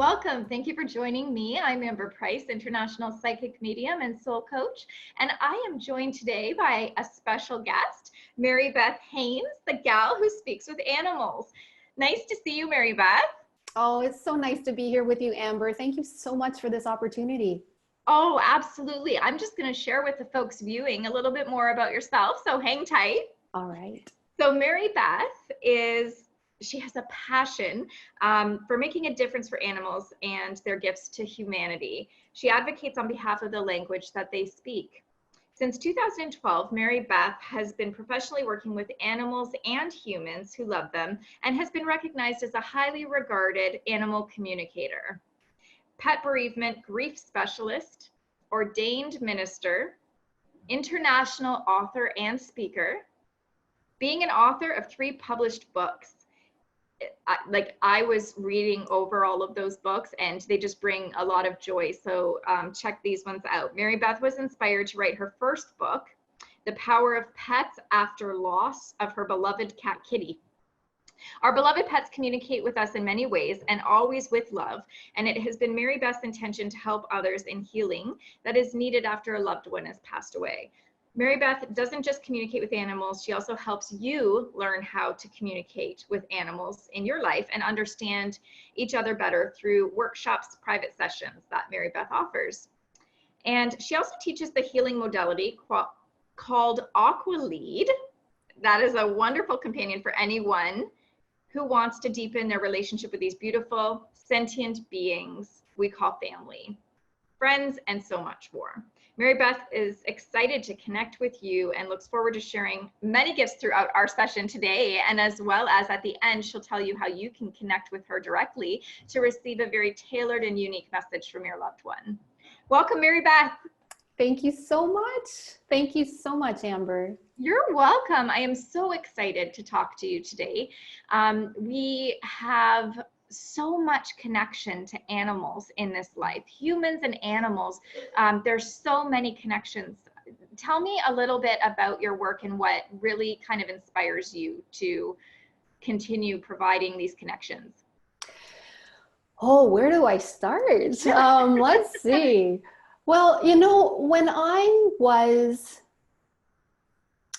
Welcome. Thank you for joining me. I'm Amber Price, International Psychic Medium and Soul Coach, and I am joined today by a special guest, Marybeth Haines, the gal who speaks with animals. Nice to see you, Marybeth. Oh, it's so nice to be here with you, Amber. Thank you so much for this opportunity. Oh, absolutely. I'm just going to share with the folks viewing a little bit more about yourself, so hang tight. All right. So Marybeth she has a passion for making a difference for animals and their gifts to humanity. She advocates on behalf of the language that they speak. Since 2012, Marybeth has been professionally working with animals and humans who love them and has been recognized as a highly regarded animal communicator, pet bereavement grief specialist, ordained minister, international author and speaker, being an author of 3 published books. I was reading over all of those books and they just bring a lot of joy. So check these ones out. Marybeth was inspired to write her first book, The Power of Pets After Loss of Her Beloved Cat Kitty. Our beloved pets communicate with us in many ways and always with love. And it has been Marybeth's intention to help others in healing that is needed after a loved one has passed away. Marybeth doesn't just communicate with animals, she also helps you learn how to communicate with animals in your life and understand each other better through workshops, private sessions that Marybeth offers. And she also teaches the healing modality called Aqua Lead. That is a wonderful companion for anyone who wants to deepen their relationship with these beautiful, sentient beings we call family, friends, and so much more. Marybeth is excited to connect with you and looks forward to sharing many gifts throughout our session today. And as well as at the end, she'll tell you how you can connect with her directly to receive a very tailored and unique message from your loved one. Welcome, Marybeth. Thank you so much. Thank you so much, Amber. You're welcome. I am so excited to talk to you today. We have so much connection to animals in this life, humans and animals. There's so many connections. Tell me a little bit about your work and what really kind of inspires you to continue providing these connections. Oh, where do I start? Let's see. Well, when I was,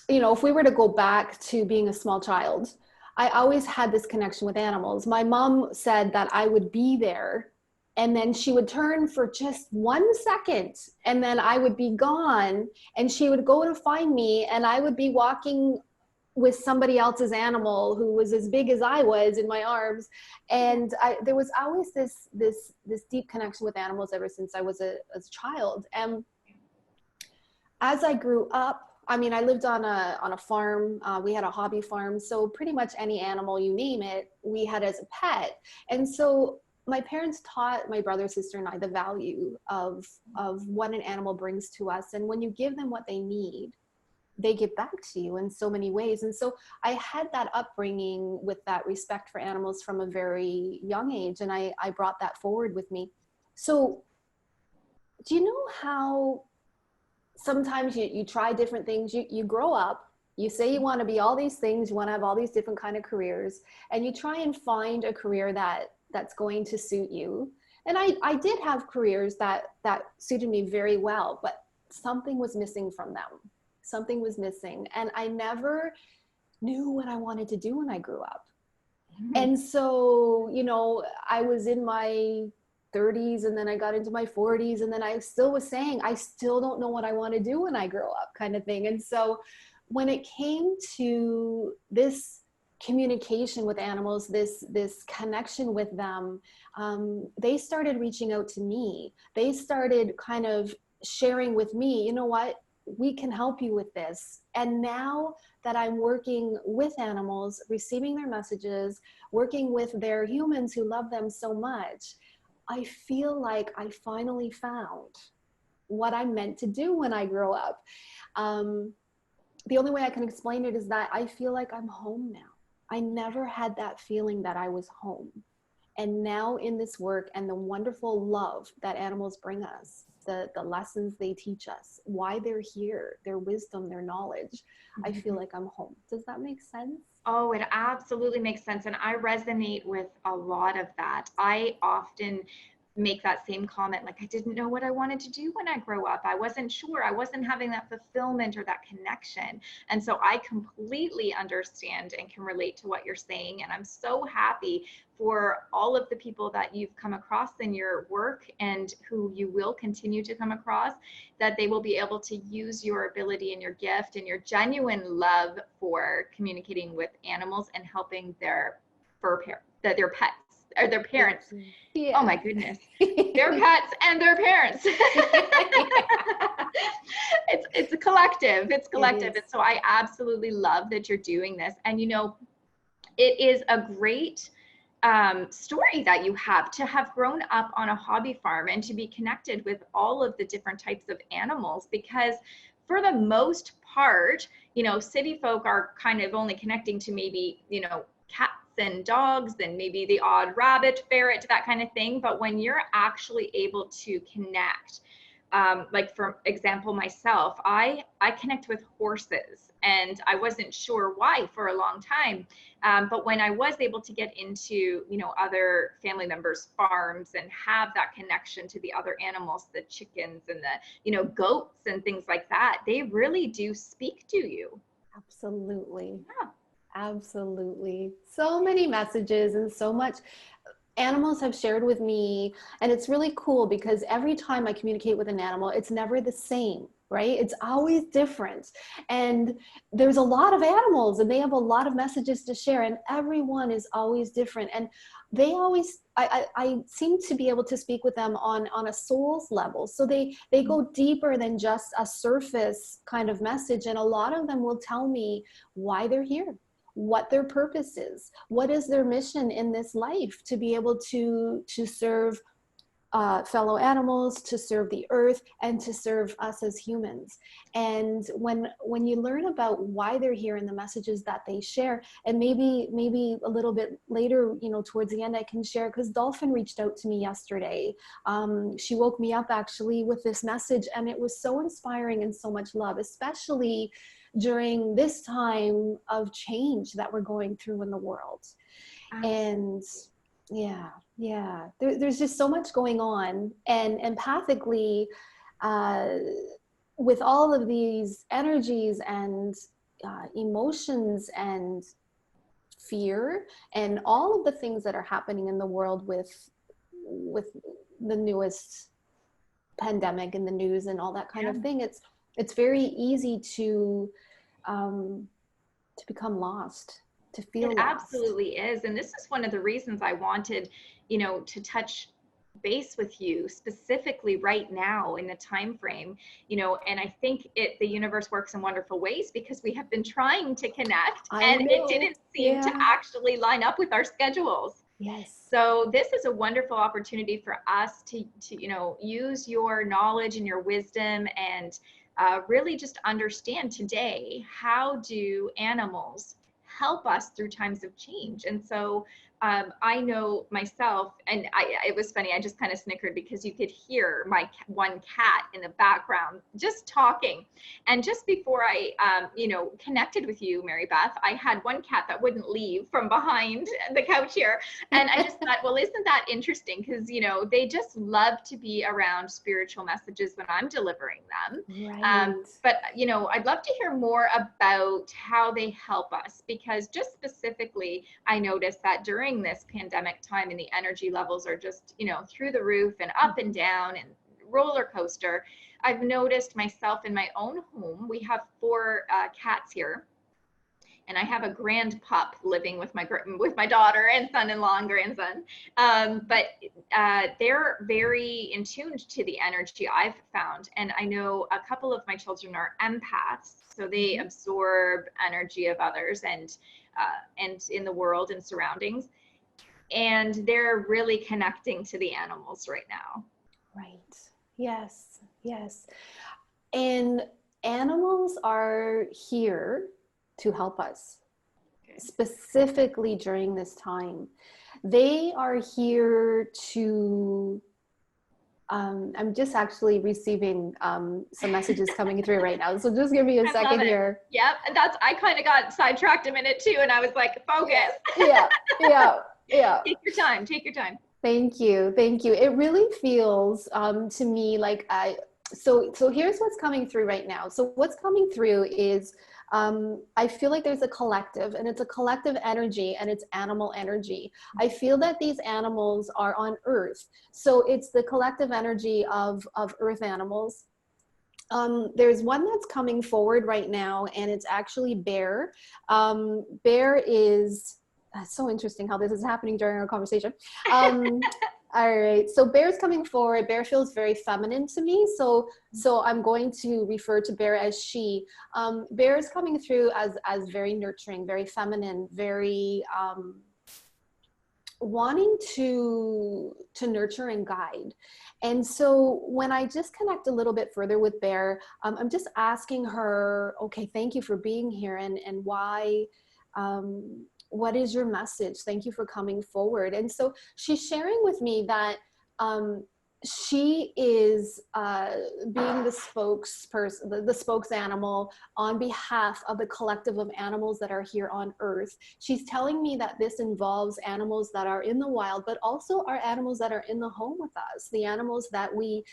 if we were to go back to being a small child, I always had this connection with animals. My mom said that I would be there and then she would turn for just 1 second and then I would be gone and she would go to find me and I would be walking with somebody else's animal who was as big as I was in my arms. And there was always this deep connection with animals ever since I was a child. And as I grew up, I lived on a farm. We had a hobby farm. So pretty much any animal, you name it, we had as a pet. And so my parents taught my brother, sister, and I the value of what an animal brings to us. And when you give them what they need, they give back to you in so many ways. And so I had that upbringing with that respect for animals from a very young age. And I brought that forward with me. So do you know how sometimes you try different things, you grow up, you say you want to be all these things, you want to have all these different kind of careers, and you try and find a career that's going to suit you. And I did have careers that suited me very well, but something was missing from them. Something was missing. And I never knew what I wanted to do when I grew up. Mm-hmm. And so, I was in my 30s and then I got into my 40s and then I still was saying, I still don't know what I want to do when I grow up, kind of thing. And so when it came to this communication with animals, this connection with them, they started reaching out to me. They started kind of sharing with me, you know what, we can help you with this. And now that I'm working with animals, receiving their messages, working with their humans who love them so much, I feel like I finally found what I'm meant to do when I grow up. The only way I can explain it is that I feel like I'm home now. I never had that feeling that I was home. And now in this work and the wonderful love that animals bring us, the lessons they teach us, why they're here, their wisdom, their knowledge, I feel like I'm home. Does that make sense? Oh, it absolutely makes sense. And I resonate with a lot of that. I often make that same comment, like, I didn't know what I wanted to do when I grow up. I wasn't sure. I wasn't having that fulfillment or that connection. And so I completely understand and can relate to what you're saying. And I'm so happy for all of the people that you've come across in your work and who you will continue to come across, that they will be able to use your ability and your gift and your genuine love for communicating with animals and helping their their pets or their parents. Yeah. Oh my goodness. Their pets and their parents. It's a collective. It's collective. And so I absolutely love that you're doing this. And you know, it is a great story that you have to have grown up on a hobby farm and to be connected with all of the different types of animals, because for the most part, you know, city folk are kind of only connecting to maybe, you know, cats and dogs and maybe the odd rabbit, ferret, that kind of thing. But when you're actually able to connect, like for example, myself, I connect with horses, and I wasn't sure why for a long time. But when I was able to get into, you know, other family members' farms and have that connection to the other animals, the chickens and the, you know, goats and things like that, they really do speak to you. Absolutely. Yeah. Absolutely. So many messages and so much animals have shared with me. And it's really cool because every time I communicate with an animal, it's never the same, right? It's always different. And there's a lot of animals and they have a lot of messages to share, and everyone is always different. And they always, I seem to be able to speak with them on a soul's level. So they go deeper than just a surface kind of message. And a lot of them will tell me why they're here, what their purpose is, what is their mission in this life, to be able to serve fellow animals, to serve the earth, and to serve us as humans. And when you learn about why they're here and the messages that they share, and maybe a little bit later, you know, towards the end, I can share, because Dolphin reached out to me yesterday. She woke me up actually with this message, and it was so inspiring and so much love, especially during this time of change that we're going through in the world. And there's just so much going on, and empathically, with all of these energies and emotions and fear and all of the things that are happening in the world with the newest pandemic in the news and all that kind of thing, it's very easy to become lost, to feel It lost. absolutely is. And this is one of the reasons I wanted, you know, to touch base with you specifically right now in the time frame, you know, and I think the universe works in wonderful ways, because we have been trying to connect and it didn't seem to actually line up with our schedules. Yes. So this is a wonderful opportunity for us to you know, use your knowledge and your wisdom and really just understand today, how do animals help us through times of change? And so I know myself, and it was funny, I just kind of snickered because you could hear my one cat in the background just talking. And just before I, you know, connected with you, Marybeth, I had one cat that wouldn't leave from behind the couch here. And I just thought, well, isn't that interesting? Because, you know, they just love to be around spiritual messages when I'm delivering them. Right. But, you know, I'd love to hear more about how they help us, because just specifically, I noticed that during this pandemic time, and the energy levels are just, you know, through the roof and up and down and roller coaster. I've noticed myself in my own home, we have 4 cats here, and I have a grand pup living with my daughter and son-in-law and grandson. But they're very in tune to the energy, I've found. And I know a couple of my children are empaths, so they absorb energy of others and in the world and surroundings. And they're really connecting to the animals right now. Right. Yes. Yes. And animals are here to help us, specifically during this time. They are here to I'm just actually receiving some messages coming through right now. So just give me a second here. Yep. And I kind of got sidetracked a minute too. And I was like, focus. Yeah. Take your time. Take your time. Thank you. Thank you. It really feels to me like so here's what's coming through right now. So what's coming through is I feel like there's a collective, and it's a collective energy, and it's animal energy. I feel that these animals are on Earth. So it's the collective energy of Earth animals. There's one that's coming forward right now, and it's actually Bear. Bear is so interesting how this is happening during our conversation. All right, so Bear's coming forward. Bear feels very feminine to me, so I'm going to refer to Bear as she. Bear is coming through as very nurturing, very feminine, very wanting to nurture and guide. And so when I just connect a little bit further with Bear, I'm just asking her, okay, thank you for being here, and why. What is your message? Thank you for coming forward. And so she's sharing with me that she is being the spokesperson, the spokes animal on behalf of the collective of animals that are here on Earth. She's telling me that this involves animals that are in the wild, but also our animals that are in the home with us, the animals that we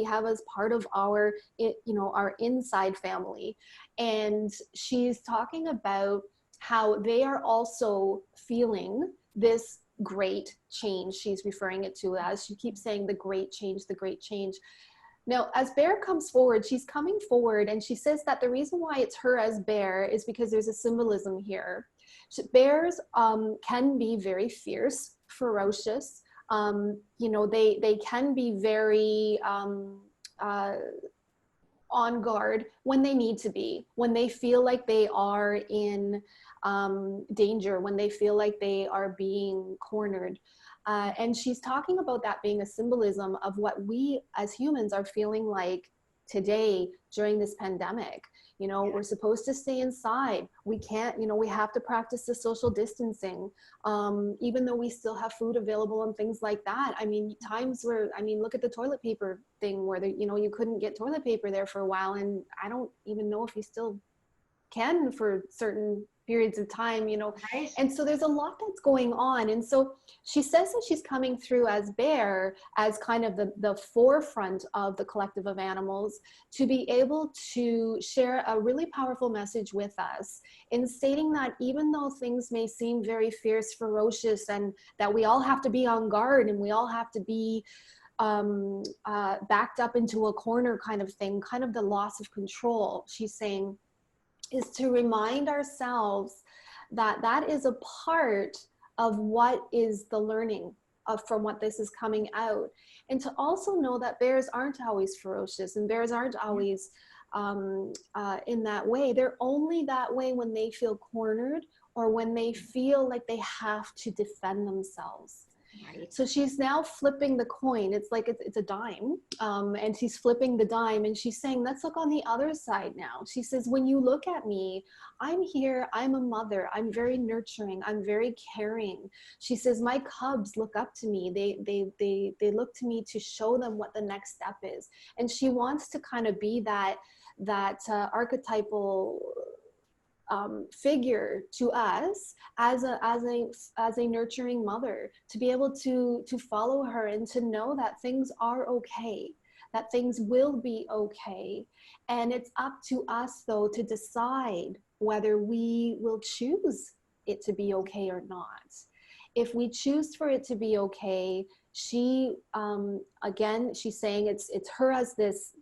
have as part of our, our inside family. And she's talking about how they are also feeling this great change. She's referring it to as, she keeps saying the great change, the great change. Now, as Bear comes forward, she's coming forward, and she says that the reason why it's her as Bear is because there's a symbolism here. Bears can be very fierce, ferocious. They can be very on guard when they need to be, when they feel like they are in danger, when they feel like they are being cornered. And she's talking about that being a symbolism of what we as humans are feeling like today during this pandemic. We're supposed to stay inside. We can't, we have to practice the social distancing, even though we still have food available and things like that. I mean, times where, look at the toilet paper thing where, you couldn't get toilet paper there for a while. And I don't even know if you still can for certain periods of time, Right. And so there's a lot that's going on. And so she says that she's coming through as Bear, as kind of the forefront of the collective of animals, to be able to share a really powerful message with us in stating that even though things may seem very fierce, ferocious, and that we all have to be on guard and we all have to be backed up into a corner kind of thing, kind of the loss of control, she's saying, is to remind ourselves that that is a part of what is the learning from what this is coming out. And to also know that bears aren't always ferocious, and bears aren't always in that way. They're only that way when they feel cornered or when they feel like they have to defend themselves. Right. So she's now flipping the coin. It's like it's a dime, and she's flipping the dime, and she's saying, let's look on the other side now. She says, when you look at me, I'm here, I'm a mother, I'm very nurturing, I'm very caring. She says, my cubs look up to me. They look to me to show them what the next step is. And she wants to kind of be that archetypal figure to us as a nurturing mother, to be able to follow her and to know that things are okay, that things will be okay. And it's up to us though to decide whether we will choose it to be okay or not. If we choose for it to be okay, she again, she's saying it's her as this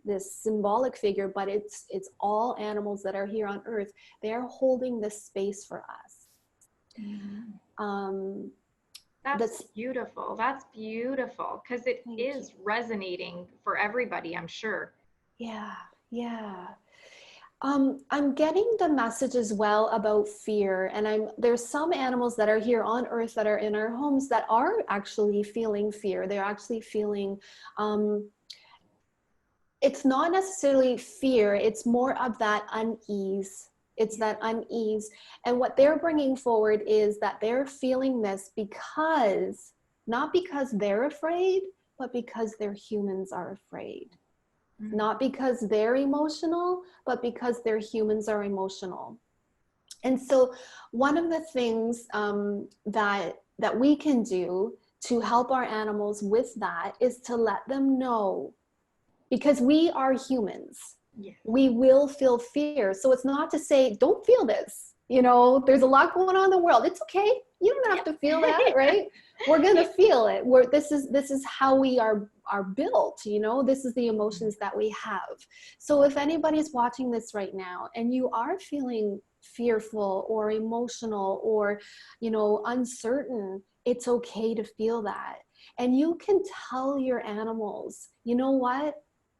symbolic figure, but it's all animals that are here on earth. They're holding this space for us. Mm-hmm. That's beautiful. That's beautiful, because it is resonating for everybody, I'm sure. Yeah. I'm getting the message as well about fear, and there's some animals that are here on earth that are in our homes that are actually feeling fear. They're actually feeling, it's not necessarily fear, it's more of that unease. It's that unease. And what they're bringing forward is that they're feeling this because, not because they're afraid, but because their humans are afraid. Mm. Not because they're emotional, but because their humans are emotional. And so one of the things that we can do to help our animals with that is to let them know, because we are humans. Yes. We will feel fear. So it's not to say, don't feel this. You know, there's a lot going on in the world. It's okay. You don't have to feel that, right? We're going to feel it. This is how we are built, you know, this is the emotions that we have. So if anybody's watching this right now and you are feeling fearful or emotional or, you know, uncertain, it's okay to feel that. And you can tell your animals, you know what?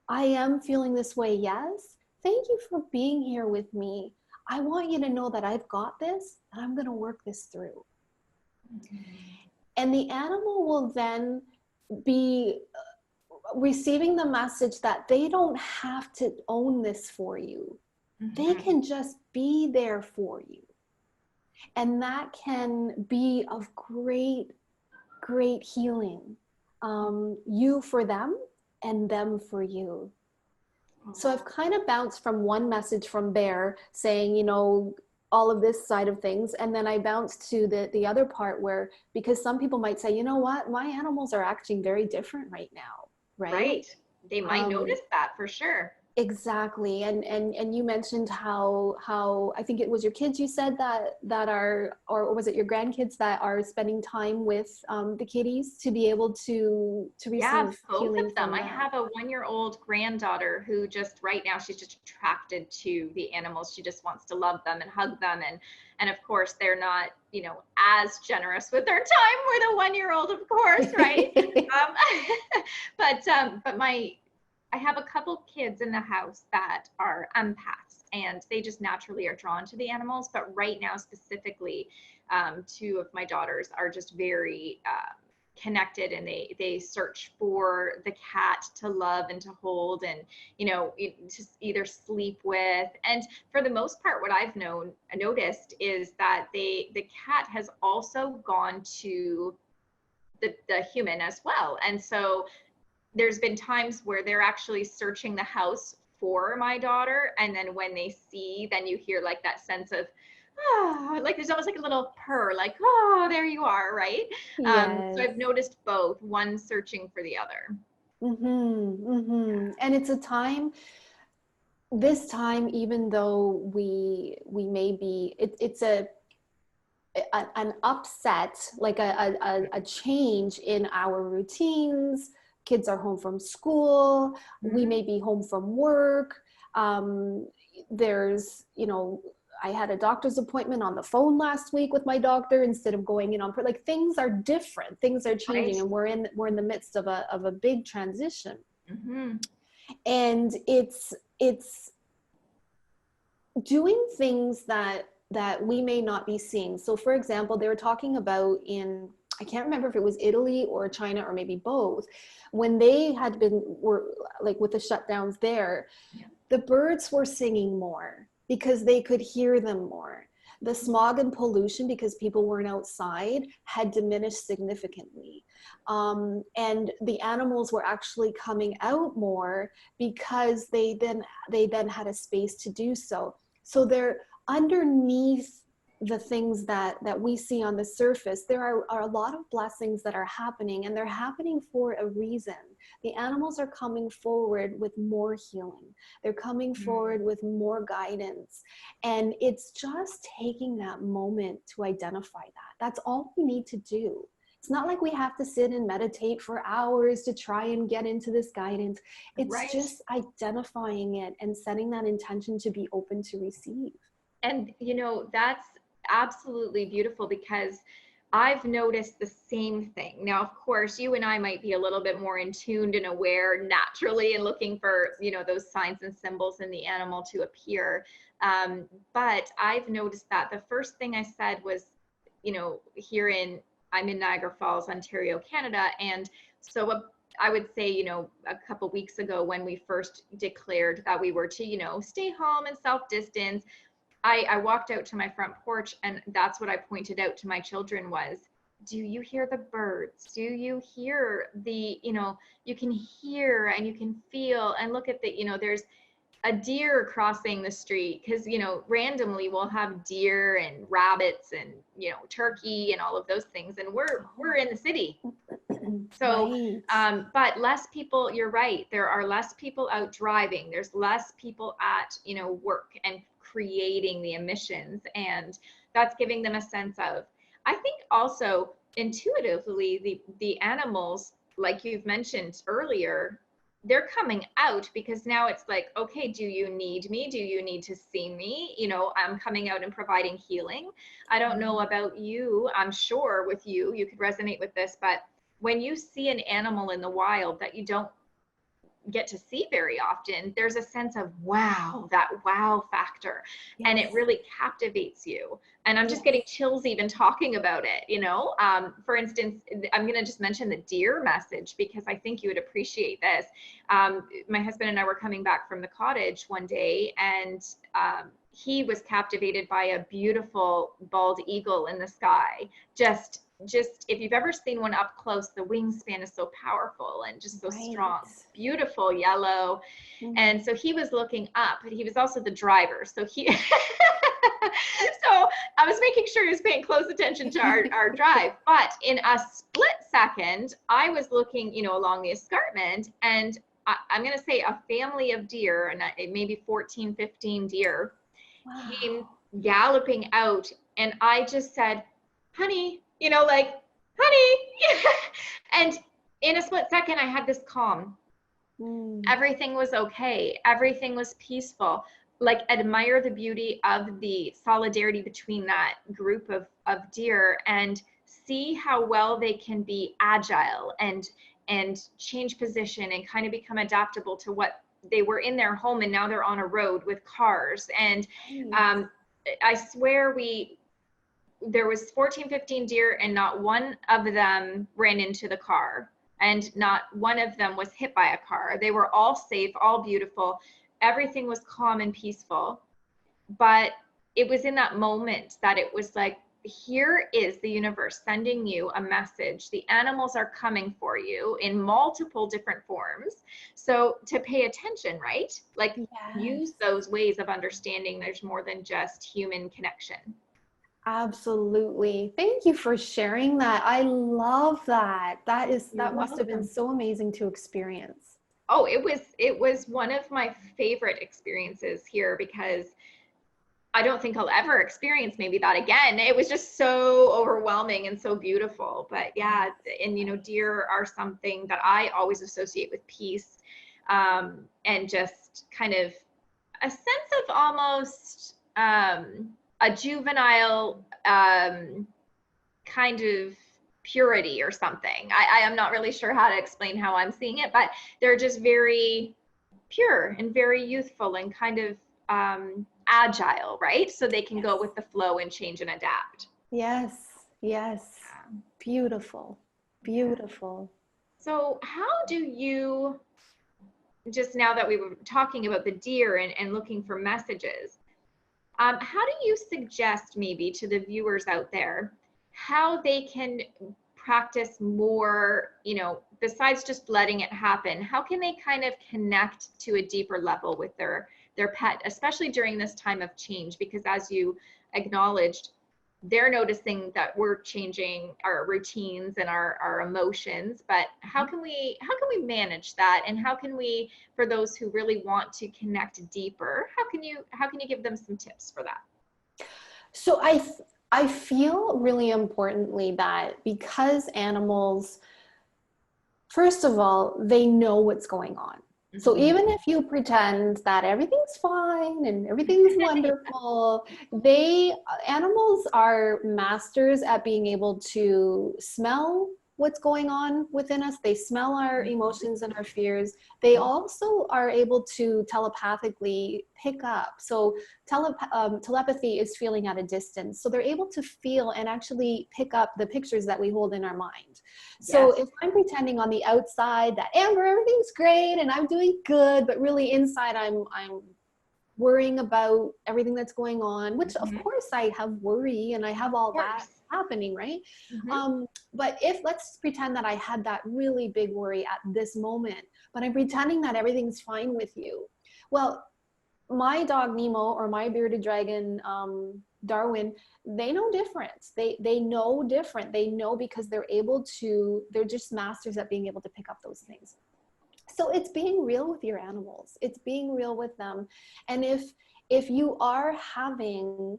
I am feeling this way. Yes. Thank you for being here with me. I want you to know that I've got this and I'm going to work this through. And the animal will then be receiving the message that they don't have to own this for you. They can just be there for you. And that can be of great, great healing. You for them and them for you. So I've kind of bounced from one message from Bear saying, you know, all of this side of things. And then I bounced to the other part where, because some people might say, you know what, my animals are acting very different right now. Right. They might notice that for sure. Exactly. And you mentioned how I think it was your kids you said that are, or was it your grandkids that are spending time with the kitties to be able to receive both healing of them. from I them? have a 1-year-old granddaughter who just right now she's just attracted to the animals. She just wants to love them and hug them, and of course they're not, you know, as generous with their time with a 1-year-old, of course, right? But I have a couple kids in the house that are empaths, and they just naturally are drawn to the animals. But right now, specifically, 2 of my daughters are just very connected, and they search for the cat to love and to hold, and you know, to either sleep with. And for the most part, what I've noticed is that the cat has also gone to the human as well, and so there's been times where they're actually searching the house for my daughter, and then when they see, then you hear like that sense of like there's almost like a little purr, like, oh, there you are, right? So Yes. I've noticed both, one searching for the other. And it's a time, this time, even though we may be, it's an upset, like a change in our routines. Kids are home from school. We may be home from work. There's, you know, I had a doctor's appointment on the phone last week with my doctor instead of going in on, like, things are different, things are changing, and we're in the midst of a big transition. And it's doing things that we may not be seeing. So for example, they were talking about in, I can't remember if it was Italy or China or maybe both, when they were like with the shutdowns there, the birds were singing more because they could hear them more. The smog and pollution, because people weren't outside, had diminished significantly. And the animals were actually coming out more because they then had a space to do so. So they're underneath the things that we see on the surface. There are a lot of blessings that are happening, and they're happening for a reason. The animals are coming forward with more healing. They're coming forward with more guidance. And it's just taking that moment to identify that. That's all we need to do. It's not like we have to sit and meditate for hours to try and get into this guidance. It's just identifying it and setting that intention to be open to receive. And, you know, that's absolutely beautiful, because I've noticed the same thing. Now, of course, you and I might be a little bit more in tuned and aware naturally and looking for, you know, those signs and symbols in the animal to appear. But I've noticed that the first thing I said was, you know, I'm in Niagara Falls, Ontario, Canada. And so I would say, you know, a couple weeks ago when we first declared that we were to, you know, stay home and self-distance, I walked out to my front porch, and that's what I pointed out to my children was, do you hear the birds? Do you hear the, you can hear and you can feel and look at the, there's a deer crossing the street, because randomly we'll have deer and rabbits and turkey and all of those things, and we're in the city. So Right. but less people, you're right, there are less people out driving, there's less people at work and creating the emissions, and that's giving them a sense of, I think also intuitively, the animals, like you've mentioned earlier, they're coming out because now it's like, okay, do you need me? Do you need to see me? I'm coming out and providing healing. I don't know about you. I'm sure with you could resonate with this, but when you see an animal in the wild that you don't get to see very often, there's a sense of that wow factor. Yes. And it really captivates you. And I'm just getting chills even talking about it, for instance, I'm going to just mention the deer message because I think you would appreciate this. My husband and I were coming back from the cottage one day, and he was captivated by a beautiful bald eagle in the sky. Just if you've ever seen one up close, the wingspan is so powerful and just so strong, beautiful yellow. And so he was looking up, but he was also the driver. So so I was making sure he was paying close attention to our drive. But in a split second, I was looking, along the escarpment, and I'm going to say a family of deer, and maybe 14, 15 deer came galloping out. And I just said, honey, honey. And in a split second, I had this calm. Everything was okay. Everything was peaceful. Like, admire the beauty of the solidarity between that group of deer, and see how well they can be agile and change position and kind of become adaptable to what they were in their home, and now they're on a road with cars. And I swear there was 14, 15 deer, and not one of them ran into the car, and not one of them was hit by a car. They were all safe, all beautiful. Everything was calm and peaceful. But it was in that moment that it was like, here is the universe sending you a message. The animals are coming for you in multiple different forms. So to pay attention, right? Like, use those ways of understanding there's more than just human connection. Absolutely. Thank you for sharing that. I love that. That must have been so amazing to experience. Oh, it was one of my favorite experiences here, because I don't think I'll ever experience maybe that again. It was just so overwhelming and so beautiful. But yeah, and deer are something that I always associate with peace, and just kind of a sense of almost a juvenile kind of purity or something. I am not really sure how to explain how I'm seeing it, but they're just very pure and very youthful and kind of agile, right? So they can go with the flow and change and adapt. Yes. Beautiful. So how do you, just now that we were talking about the deer and looking for messages, how do you suggest maybe to the viewers out there how they can practice more, besides just letting it happen? How can they kind of connect to a deeper level with their pet, especially during this time of change? Because as you acknowledged, they're noticing that we're changing our routines and our emotions, but how can we manage that? And how can we, for those who really want to connect deeper, how can you give them some tips for that? So I feel really importantly that because animals, first of all, they know what's going on. So even if you pretend that everything's fine and everything's wonderful, animals are masters at being able to smell what's going on within us. They smell our emotions and our fears. They also are able to telepathically pick up. So telepathy is feeling at a distance. So they're able to feel and actually pick up the pictures that we hold in our mind. So if I'm pretending on the outside that Amber, everything's great and I'm doing good, but really inside I'm worrying about everything that's going on, which of course I have worry and I have all that happening, right? Mm-hmm. But if, let's pretend that I had that really big worry at this moment, but I'm pretending that everything's fine with you. Well, my dog Nemo or my bearded dragon Darwin, they know different. They know different. They know because they're just masters at being able to pick up those things. So it's being real with your animals. It's being real with them. And if you are having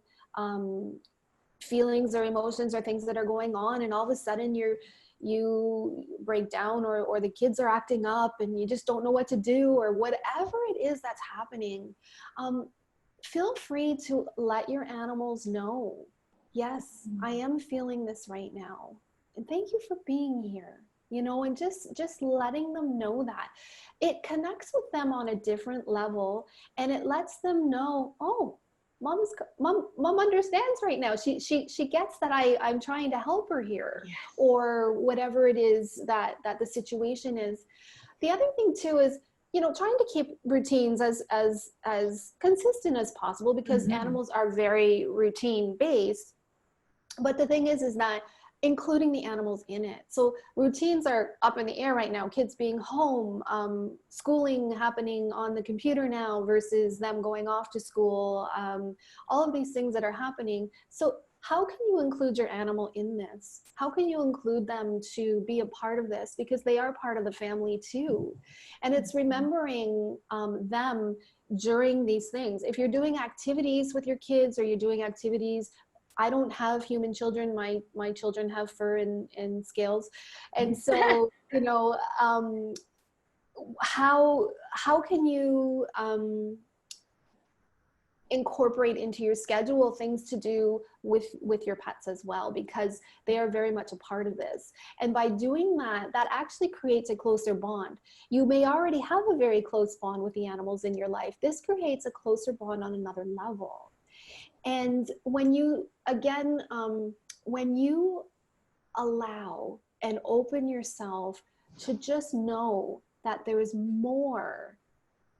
feelings or emotions or things that are going on, and all of a sudden you break down, or the kids are acting up and you just don't know what to do, or whatever it is that's happening, feel free to let your animals know, yes, I am feeling this right now, and thank you for being here, and just letting them know that it connects with them on a different level, and it lets them know, oh, mom understands right now. She gets that I'm trying to help her here. Yes. Or whatever it is that the situation is. The other thing too is, trying to keep routines as consistent as possible, because Mm-hmm. animals are very routine based. But the thing is that including the animals in it. So routines are up in the air right now, kids being home, schooling happening on the computer now versus them going off to school, all of these things that are happening. So how can you include your animal in this? How can you include them to be a part of this? Because they are part of the family too. And it's remembering them during these things. If you're doing activities with your kids, or you're doing activities, I don't have human children. My children have fur and scales. And so, how can you incorporate into your schedule things to do with your pets as well, because they are very much a part of this. And by doing that actually creates a closer bond. You may already have a very close bond with the animals in your life. This creates a closer bond on another level. And when you, again, when you allow and open yourself to just know that there is more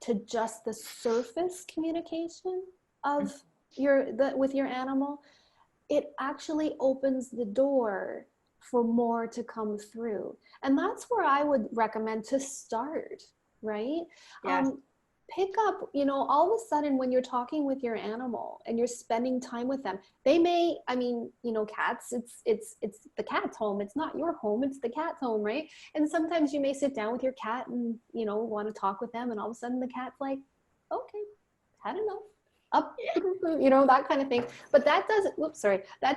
to just the surface communication of with your animal, it actually opens the door for more to come through. And that's where I would recommend to start, right? Yes. Pick up, all of a sudden when you're talking with your animal and you're spending time with them, they may, cats, it's the cat's home. It's not your home, it's the cat's home, right? And sometimes you may sit down with your cat and, want to talk with them, and all of a sudden the cat's like, okay, had enough. Up, that kind of thing. But that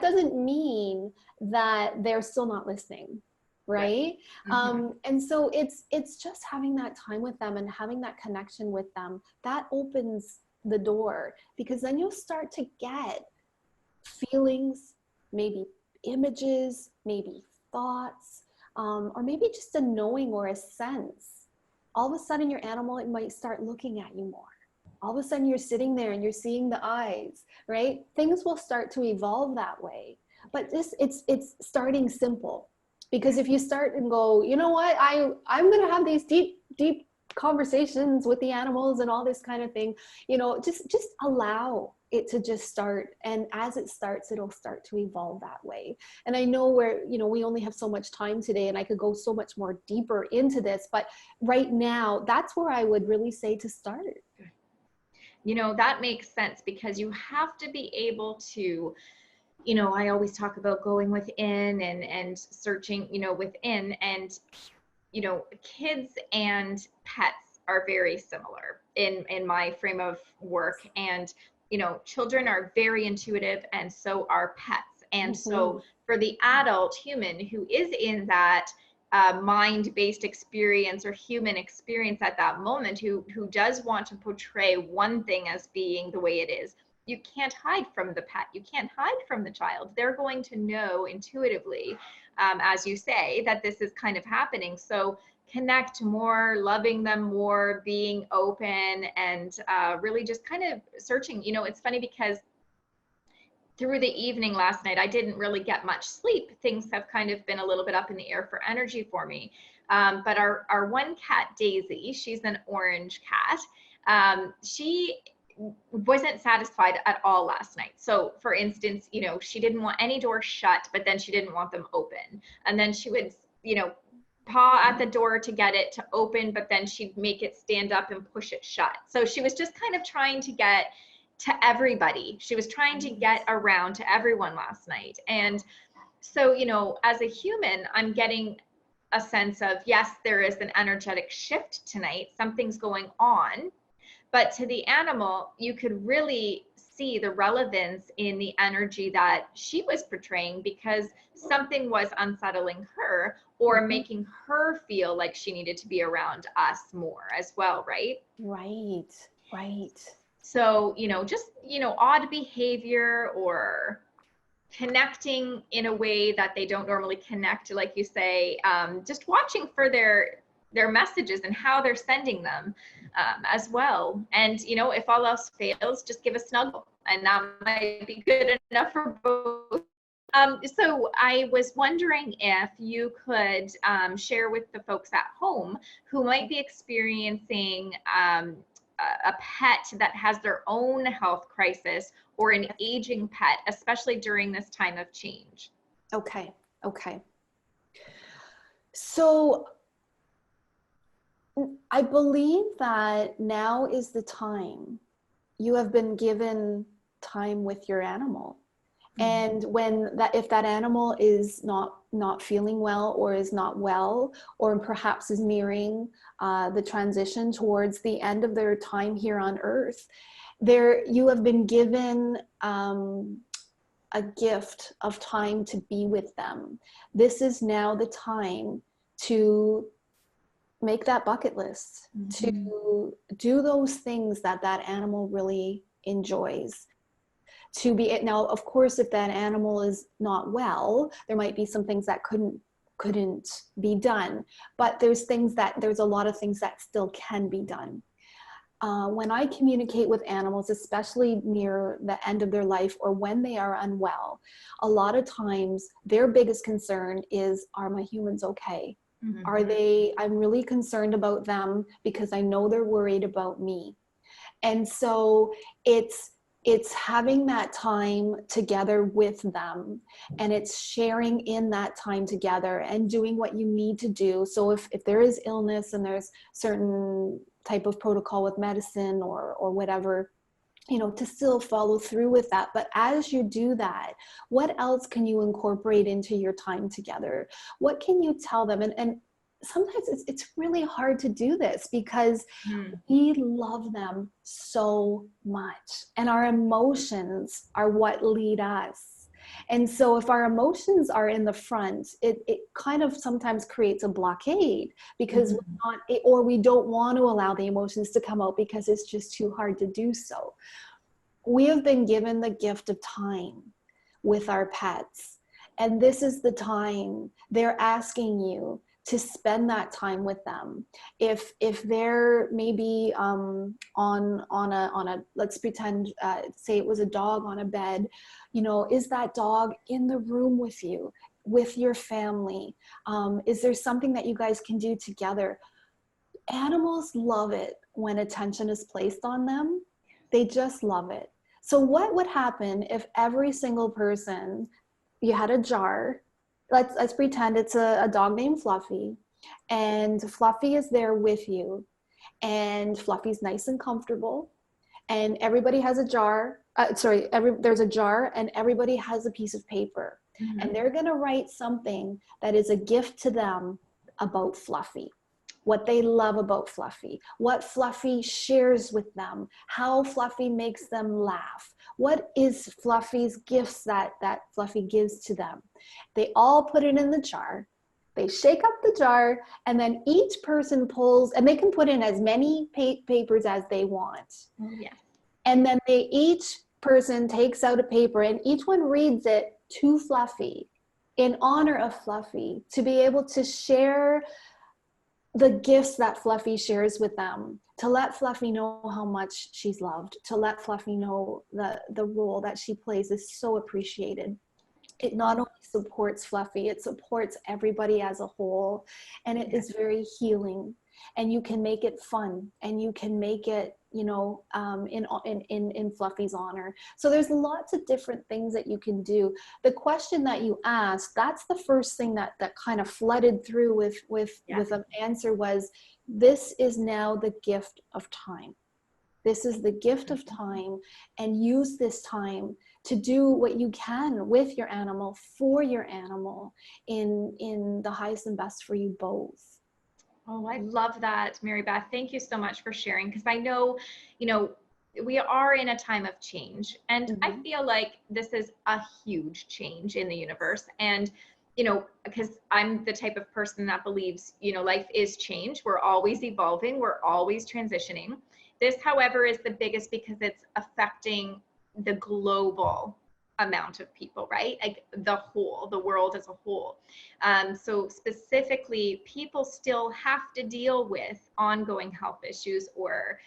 doesn't mean that they're still not listening. Right. Mm-hmm. And so it's just having that time with them and having that connection with them that opens the door, because then you'll start to get feelings, maybe images, maybe thoughts, or maybe just a knowing or a sense. All of a sudden your animal, it might start looking at you more. All of a sudden you're sitting there and you're seeing the eyes, right? Things will start to evolve that way. But it's starting simple. Because if you start and go, you know what, I'm going to have these deep conversations with the animals and all this kind of thing, just allow it to just start. And as it starts, it'll start to evolve that way. And I know we only have so much time today, and I could go so much more deeper into this, but right now, that's where I would really say to start. That makes sense, because you have to be able to, I always talk about going within and searching, within, and, kids and pets are very similar in my frame of work. And, children are very intuitive, and so are pets. And so for the adult human who is in that mind-based experience or human experience at that moment, who does want to portray one thing as being the way it is, you can't hide from the pet. You can't hide from the child. They're going to know intuitively, as you say, that this is kind of happening. So connect more, loving them more, being open, and really just kind of searching. It's funny because through the evening last night, I didn't really get much sleep. Things have kind of been a little bit up in the air for energy for me. But our one cat, Daisy, she's an orange cat. wasn't satisfied at all last night. So for instance, you know, she didn't want any doors shut, but then she didn't want them open. And then she would, you know, paw at the door to get it to open, but then she'd make it stand up and push it shut. So she was just kind of trying to get to everybody. She was trying to get around to everyone last night. And so, you know, as a human, I'm getting a sense of, yes, there is an energetic shift tonight. Something's going on. But to the animal, you could really see the relevance in the energy that she was portraying, because something was unsettling her or making her feel like she needed to be around us more as well, right? Right, right. So, you know, just, you know, odd behavior or connecting in a way that they don't normally connect, like you say, just watching for their messages and how they're sending them as well. And, you know, if all else fails, just give a snuggle, and that might be good enough for both. So I was wondering if you could share with the folks at home who might be experiencing a pet that has their own health crisis, or an aging pet, especially during this time of change. Okay. So I believe that now is the time. You have been given time with your animal. And if that animal is not feeling well, or is not well, or perhaps is nearing the transition towards the end of their time here on earth, you have been given a gift of time to be with them. This is now the time to make that bucket list, to do those things that animal really enjoys. To be it now, of course, if that animal is not well, there might be some things that couldn't be done, but there's a lot of things that still can be done. When I communicate with animals, especially near the end of their life or when they are unwell, a lot of times their biggest concern is, are my humans okay? I'm really concerned about them because I know they're worried about me. And so it's having that time together with them, and it's sharing in that time together and doing what you need to do. So if there is illness and there's certain type of protocol with medicine or whatever, you know, to still follow through with that. But as you do that, what else can you incorporate into your time together? What can you tell them? And sometimes it's really hard to do this because we love them so much, and our emotions are what lead us. And so if our emotions are in the front, it kind of sometimes creates a blockade, because we don't want to allow the emotions to come out because it's just too hard to do so. We have been given the gift of time with our pets, and this is the time they're asking you to spend that time with them. If they're maybe on a let's pretend, say it was a dog on a bed, you know, is that dog in the room with you, with your family? Is there something that you guys can do together? Animals love it when attention is placed on them. They just love it. So what would happen if every single person, you had a jar, let's pretend it's a dog named Fluffy, and Fluffy is there with you, and Fluffy's nice and comfortable, and everybody has a jar, there's a jar, and everybody has a piece of paper, and they're going to write something that is a gift to them about Fluffy, what they love about Fluffy, what Fluffy shares with them, how Fluffy makes them laugh. What is Fluffy's gifts that Fluffy gives to them? They all put it in the jar. They shake up the jar, and then each person pulls, and they can put in as many papers as they want. And then each person takes out a paper, and each one reads it to Fluffy in honor of Fluffy, to be able to share the gifts that Fluffy shares with them, to let Fluffy know how much she's loved, to let Fluffy know the role that she plays is so appreciated. It not only supports Fluffy, it supports everybody as a whole, and it is very healing. And you can make it fun, and you can make it in Fluffy's honor. So there's lots of different things that you can do. The question that you asked, that's the first thing that kind of flooded through with an answer was, this is now the gift of time. This is the gift of time, and use this time to do what you can with your animal, for your animal, in the highest and best for you both. Oh, I love that, Marybeth. Thank you so much for sharing, because I know, we are in a time of change, and I feel like this is a huge change in the universe. And because I'm the type of person that believes, life is change. We're always evolving. We're always transitioning. This, however, is the biggest because it's affecting the global amount of people, right? Like the world as a whole. So specifically, people still have to deal with ongoing health issues, or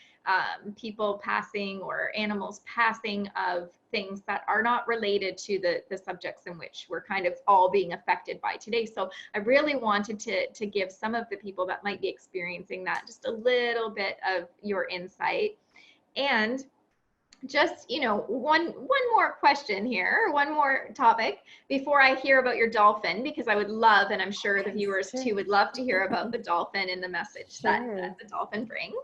people passing, or animals passing of things that are not related to the subjects in which we're kind of all being affected by today. So I really wanted to give some of the people that might be experiencing that just a little bit of your insight. And just, one more question here, one more topic before I hear about your dolphin, because I would love, and I'm sure the viewers too would love to hear about the dolphin and the message that the dolphin brings.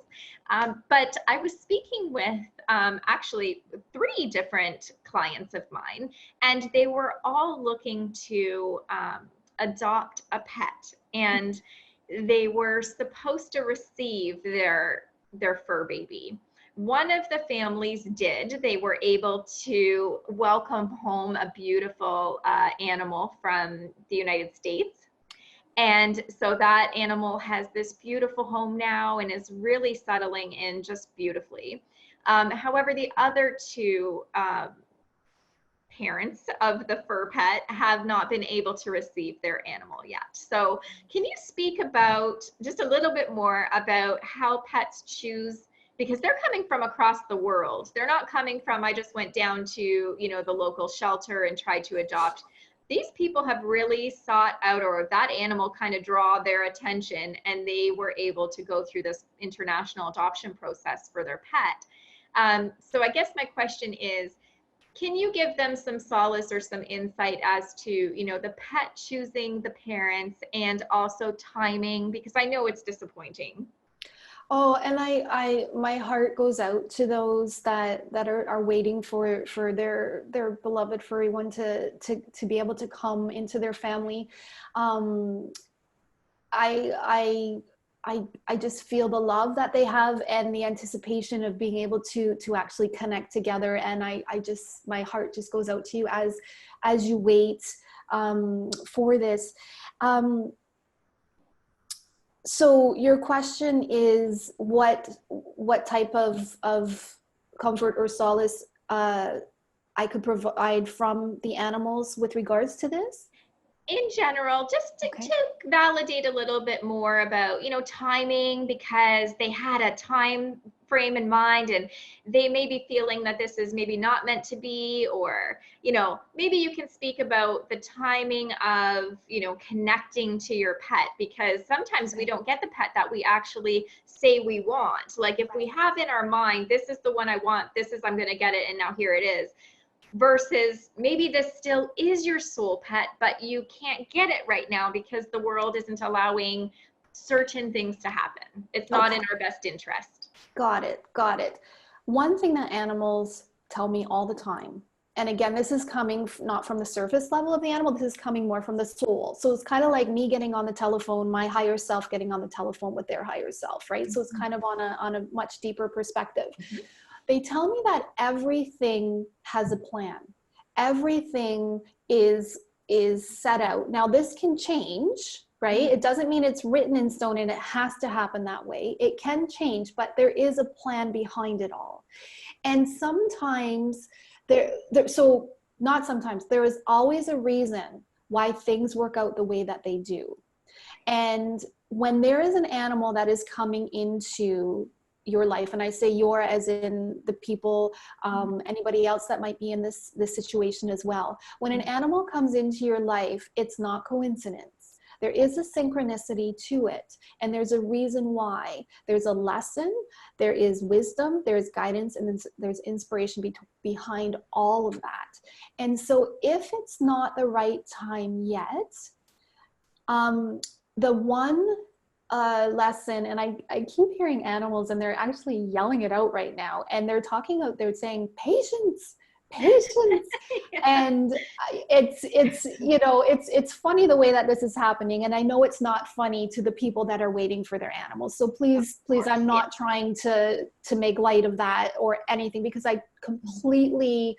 But I was speaking with actually 3 different clients of mine, and they were all looking to adopt a pet, and they were supposed to receive their fur baby. One of the families did. They were able to welcome home a beautiful animal from the United States. And so that animal has this beautiful home now and is really settling in just beautifully. However, the other 2 parents of the fur pet have not been able to receive their animal yet. So can you speak about just a little bit more about how pets choose, because they're coming from across the world. They're not coming from, I just went down to, the local shelter and tried to adopt. These people have really sought out, or that animal kind of draw their attention, and they were able to go through this international adoption process for their pet. So I guess my question is, can you give them some solace or some insight as to, the pet choosing the parents, and also timing, because I know it's disappointing. Oh, and my heart goes out to those that are waiting for their beloved furry one to be able to come into their family. I just feel the love that they have, and the anticipation of being able to actually connect together. And my heart just goes out to you as you wait for this. So your question is what type of comfort or solace I could provide from the animals with regards to this? In general, just to validate a little bit more about, timing, because they had a time frame in mind, and they may be feeling that this is maybe not meant to be, or, maybe you can speak about the timing of, connecting to your pet, because sometimes we don't get the pet that we actually say we want. Like if we have in our mind, this is the one I want, I'm going to get it, and now here it is. Versus maybe this still is your soul pet, but you can't get it right now because the world isn't allowing certain things to happen. It's not in our best interest. Got it. One thing that animals tell me all the time, and again, this is coming not from the surface level of the animal, this is coming more from the soul. So it's kind of like me getting on the telephone, my higher self getting on the telephone with their higher self, right? So it's kind of on a much deeper perspective. They tell me that everything has a plan. Everything is set out. Now this can change, right? It doesn't mean it's written in stone and it has to happen that way. It can change, but there is a plan behind it all. And sometimes there is always a reason why things work out the way that they do. And when there is an animal that is coming into your life, and I say your as in the people, anybody else that might be in this situation as well. When an animal comes into your life, it's not coincidence. There is a synchronicity to it, and there's a reason why. There's a lesson, there is wisdom, there's guidance, and there's inspiration behind all of that. And so if it's not the right time yet, the one lesson, and I keep hearing animals, and they're actually yelling it out right now, and they're saying patience. Yeah. And it's funny the way that this is happening, and I know it's not funny to the people that are waiting for their animals, so please, I'm not trying to make light of that or anything, because I completely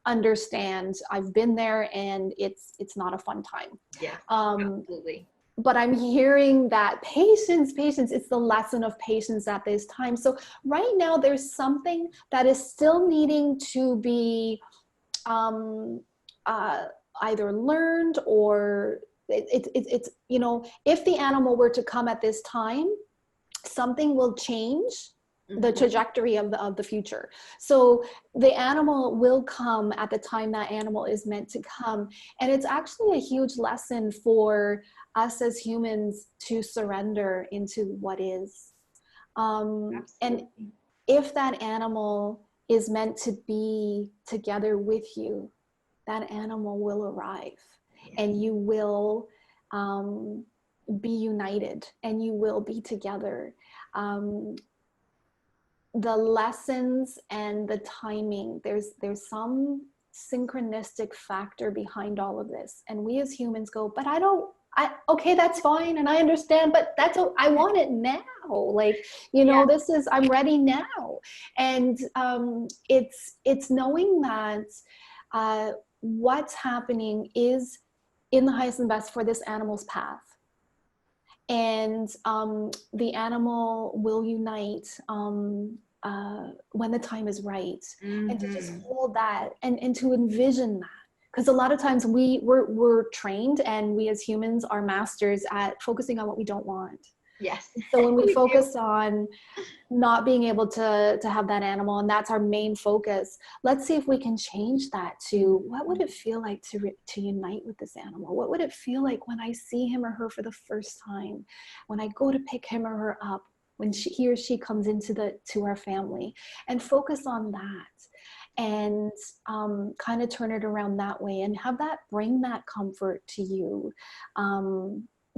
understand. I've been there, and it's not a fun time. Yeah, absolutely. But I'm hearing that patience, it's the lesson of patience at this time. So right now there's something that is still needing to be either learned, or it's if the animal were to come at this time, something will change the trajectory of the future. So the animal will come at the time that animal is meant to come. And it's actually a huge lesson for us as humans to surrender into what is. And if that animal is meant to be together with you, that animal will arrive, and you will be united, and you will be together. The lessons and the timing, there's some synchronistic factor behind all of this, and we as humans go, but okay, that's fine, and I understand, but I want it now, this is, I'm ready now. And it's knowing that what's happening is in the highest and best for this animal's path. And the animal will unite when the time is right. And to just hold that and to envision that. Because a lot of times we're trained, and we as humans are masters at focusing on what we don't want. Yes. So when we focus on not being able to have that animal, and that's our main focus, let's see if we can change that to, what would it feel like to unite with this animal? What would it feel like when I see him or her for the first time? When I go to pick him or her up? When he or she comes to our family? And focus on that, and kind of turn it around that way, and have that bring that comfort to you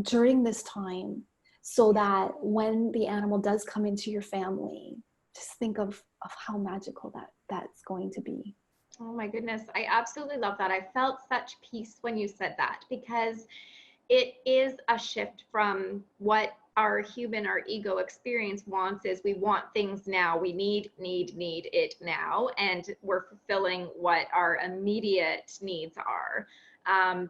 during this time. So that when the animal does come into your family, just think of how magical that's going to be. Oh my goodness. I absolutely love that. I felt such peace when you said that, because it is a shift from what our ego experience wants. Is we want things now. We need it now. And we're fulfilling what our immediate needs are.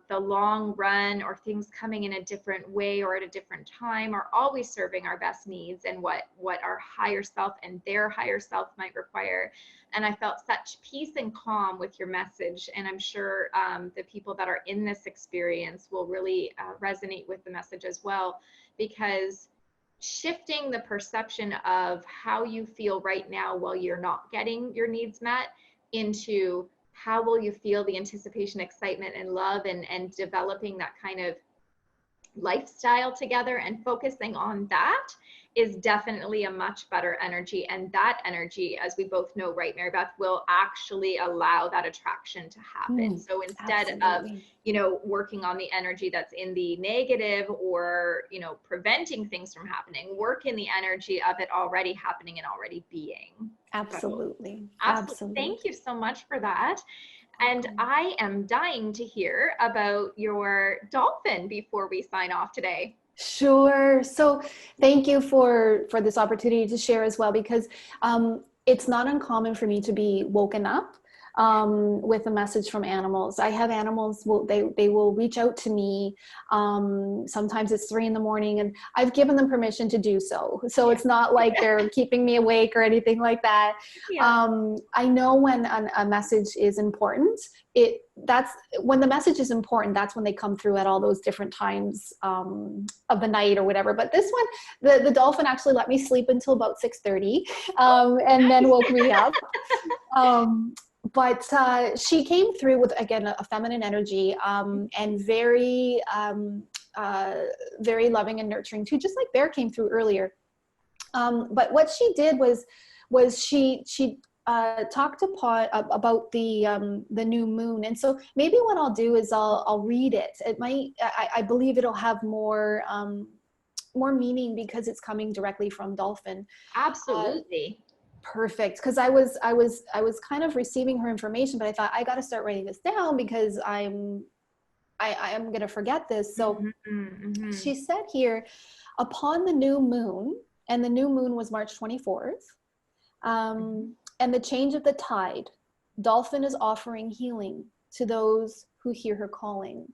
The long run, or things coming in a different way or at a different time, are always serving our best needs and what our higher self and their higher self might require. And I felt such peace and calm with your message. And I'm sure the people that are in this experience will really resonate with the message as well, because shifting the perception of how you feel right now while you're not getting your needs met into how will you feel the anticipation, excitement, and love, and developing that kind of lifestyle together, and focusing on that is definitely a much better energy. And that energy, as we both know, right, Marybeth, will actually allow that attraction to happen. So instead absolutely. Of, working on the energy that's in the negative, or, preventing things from happening, work in the energy of it already happening and already being. Absolutely. Absolutely. Thank you so much for that. And I am dying to hear about your dolphin before we sign off today. Sure. So thank you for this opportunity to share as well, because it's not uncommon for me to be woken up with a message from animals. I have animals, they will reach out to me. Sometimes it's 3 a.m, and I've given them permission to do so. So it's not like they're keeping me awake or anything like that. Yeah. I know when a message is important, that's when the message is important, that's when they come through at all those different times of the night or whatever. But this one, the dolphin actually let me sleep until about 6:30 and then woke me up. But she came through with, again, a feminine energy and very very loving and nurturing too, just like Bear came through earlier. But what she did was she talked about the new moon. And so maybe what I'll do is I'll read it. It might, I believe it'll have more meaning because it's coming directly from Dolphin. Absolutely. Perfect. Because I was kind of receiving her information, but I thought I got to start writing this down because I am going to forget this. So she said here, upon the new moon, and the new moon was March 24th, and the change of the tide, Dolphin is offering healing to those who hear her calling.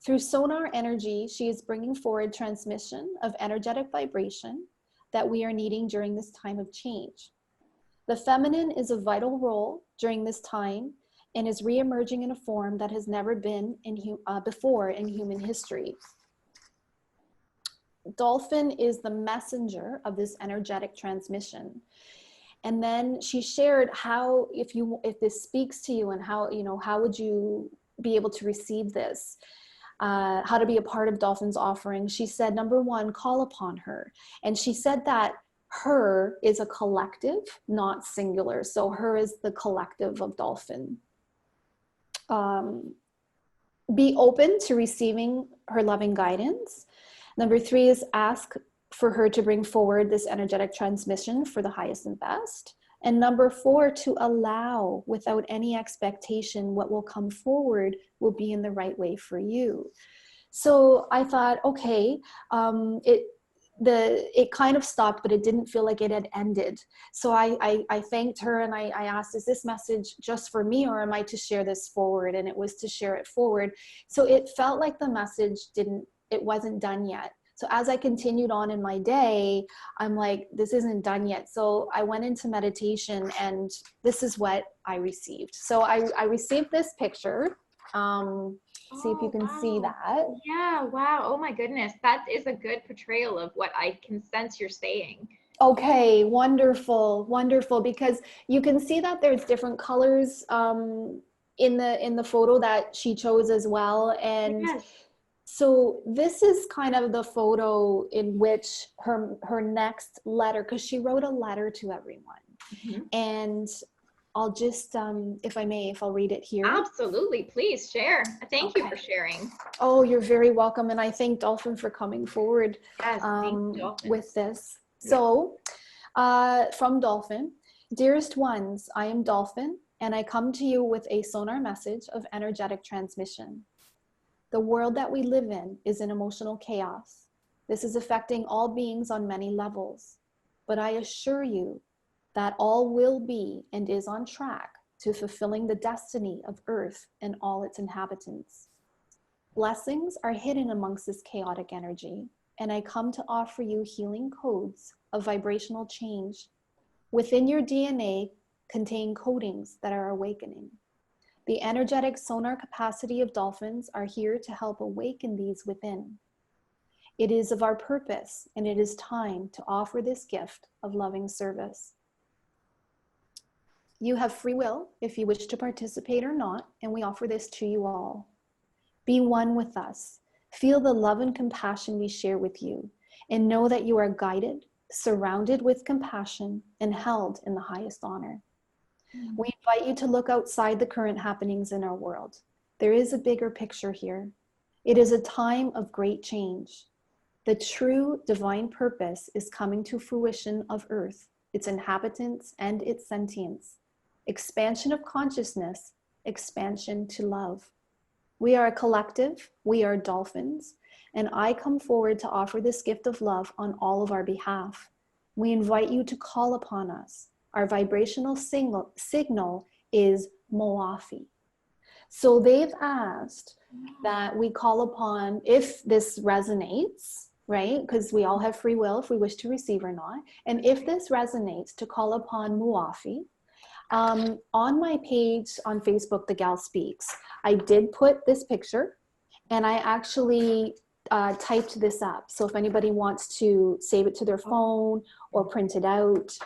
Through sonar energy, she is bringing forward transmission of energetic vibration that we are needing during this time of change. The feminine is a vital role during this time and is re-emerging in a form that has never been before in human history. Dolphin is the messenger of this energetic transmission. And then she shared how, if this speaks to you, and how, how would you be able to receive this? How to be a part of Dolphin's offering. She said, number one, call upon her. And she said that her is a collective, not singular. So her is the collective of Dolphin. Be open to receiving her loving guidance. Number three is ask for her to bring forward this energetic transmission for the highest and best. And number four, to allow without any expectation what will come forward will be in the right way for you. So I thought, okay, it kind of stopped, but it didn't feel like it had ended. So I thanked her and I asked, is this message just for me, or am I to share this forward? And it was to share it forward. So it felt like the message it wasn't done yet. So as I continued on in my day, I'm like, this isn't done yet. So I went into meditation and this is what I received. So I received this picture. See if you can see that. Yeah, wow. Oh my goodness. That is a good portrayal of what I can sense you're saying. Okay, wonderful, wonderful. Because you can see that there's different colors in the photo that she chose as well. And yes. So this is kind of the photo in which her next letter, because she wrote a letter to everyone. And I'll just, if I'll read it here. Absolutely, please share. Thank you for sharing. Oh, you're very welcome. And I thank Dolphin for coming forward with this. Yes. So from Dolphin, dearest ones, I am Dolphin, and I come to you with a sonar message of energetic transmission. The world that we live in is in emotional chaos. This is affecting all beings on many levels. But I assure you that all will be and is on track to fulfilling the destiny of Earth and all its inhabitants. Blessings are hidden amongst this chaotic energy, and I come to offer you healing codes of vibrational change. Within your DNA contain codings that are awakening. The energetic sonar capacity of dolphins are here to help awaken these within. It is of our purpose, and it is time to offer this gift of loving service. You have free will if you wish to participate or not, and we offer this to you all. Be one with us. Feel the love and compassion we share with you, and know that you are guided, surrounded with compassion, and held in the highest honor. We invite you to look outside the current happenings in our world. There is a bigger picture here. It is a time of great change. The true divine purpose is coming to fruition of Earth, its inhabitants, and its sentience. Expansion of consciousness, expansion to love. We are a collective, we are dolphins, and I come forward to offer this gift of love on all of our behalf. We invite you to call upon us. Our vibrational signal is Moafi. So they've asked that we call upon, if this resonates, right? Because we all have free will if we wish to receive or not. And if this resonates, to call upon Muafi. On my page on Facebook, The Gal Speaks, I did put this picture, and I actually typed this up. So if anybody wants to save it to their phone or print it out,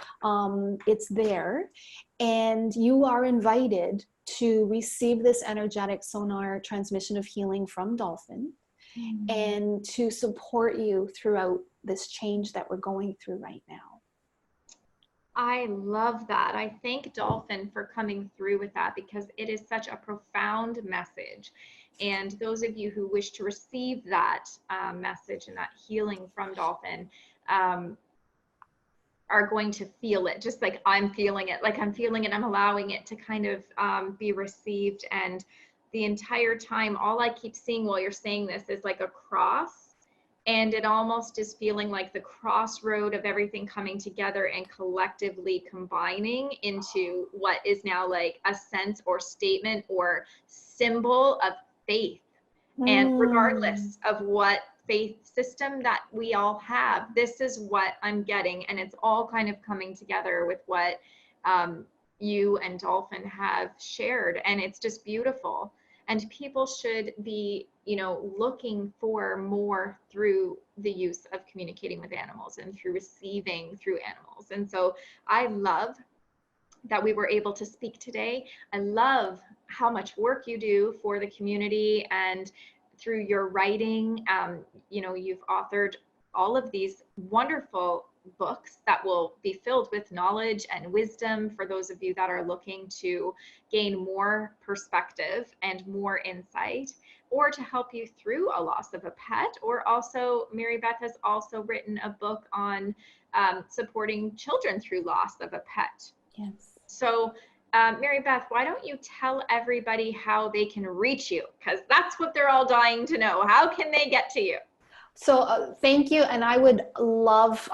it's there. And you are invited to receive this energetic sonar transmission of healing from Dolphin. and to support you throughout this change that we're going through right now. I love that. I thank Dolphin for coming through with that, because it is such a profound message. And those of you who wish to receive that message and that healing from Dolphin are going to feel it, just like I'm feeling it. Like I'm feeling it, I'm allowing it to kind of be received. And the entire time, all I keep seeing while you're saying this is like a cross. And it almost is feeling like the crossroad of everything coming together and collectively combining into what is now like a sense or statement or symbol of faith. And regardless of what faith system that we all have, this is what I'm getting. And it's all kind of coming together with what you and Dolphin have shared. And it's just beautiful. And people should be, you know, looking for more through the use of communicating with animals and through receiving through animals. And so I love that we were able to speak today. I love how much work you do for the community, and through your writing, you know, you've authored all of these wonderful books that will be filled with knowledge and wisdom for those of you that are looking to gain more perspective and more insight, or to help you through a loss of a pet. Or also, Marybeth has also written a book on supporting children through loss of a pet. Yes. So Marybeth, why don't you tell everybody how they can reach you? Because that's what they're all dying to know. How can they get to you? So thank you. And I love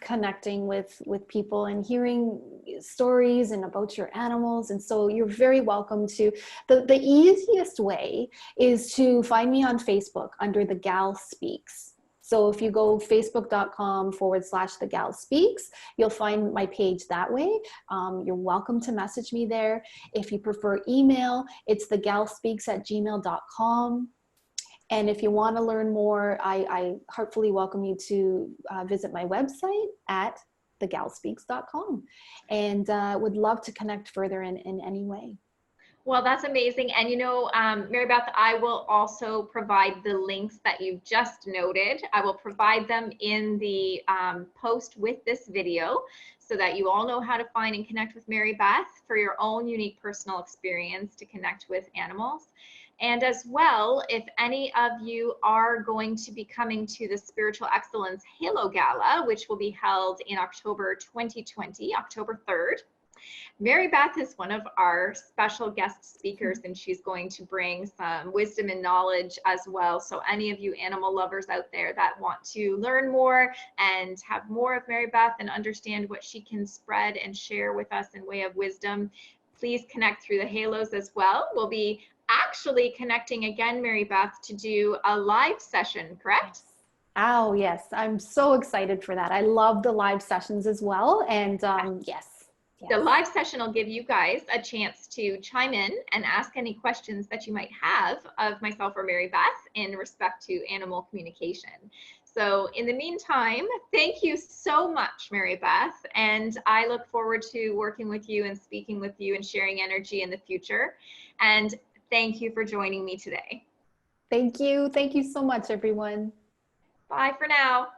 connecting with people and hearing stories and about your animals. And so you're very welcome to, the easiest way is to find me on Facebook under The Gal Speaks. So if you go facebook.com/The Gal Speaks, you'll find my page that way. You're welcome to message me there. If you prefer email, it's thegalspeaks@gmail.com. And if you want to learn more, I heartfully welcome you to visit my website at thegalspeaks.com, and would love to connect further in any way. Well, that's amazing. And you know, Marybeth, I will also provide the links that you've just noted. I will provide them in the post with this video, so that you all know how to find and connect with Marybeth for your own unique personal experience to connect with animals. And as well, if any of you are going to be coming to the Spiritual Excellence Halo Gala, which will be held in October 2020, October 3rd, Marybeth is one of our special guest speakers, and she's going to bring some wisdom and knowledge as well. So any of you animal lovers out there that want to learn more and have more of Marybeth and understand what she can spread and share with us in way of wisdom, please connect through the Halos as well. We'll be actually connecting again, Marybeth, to do a live session, correct? Oh, yes. I'm so excited for that. I love the live sessions as well. And yes. The live session will give you guys a chance to chime in and ask any questions that you might have of myself or Marybeth in respect to animal communication. So in the meantime, thank you so much, Marybeth. And I look forward to working with you and speaking with you and sharing energy in the future. And thank you for joining me today. Thank you. Thank you so much, everyone. Bye for now.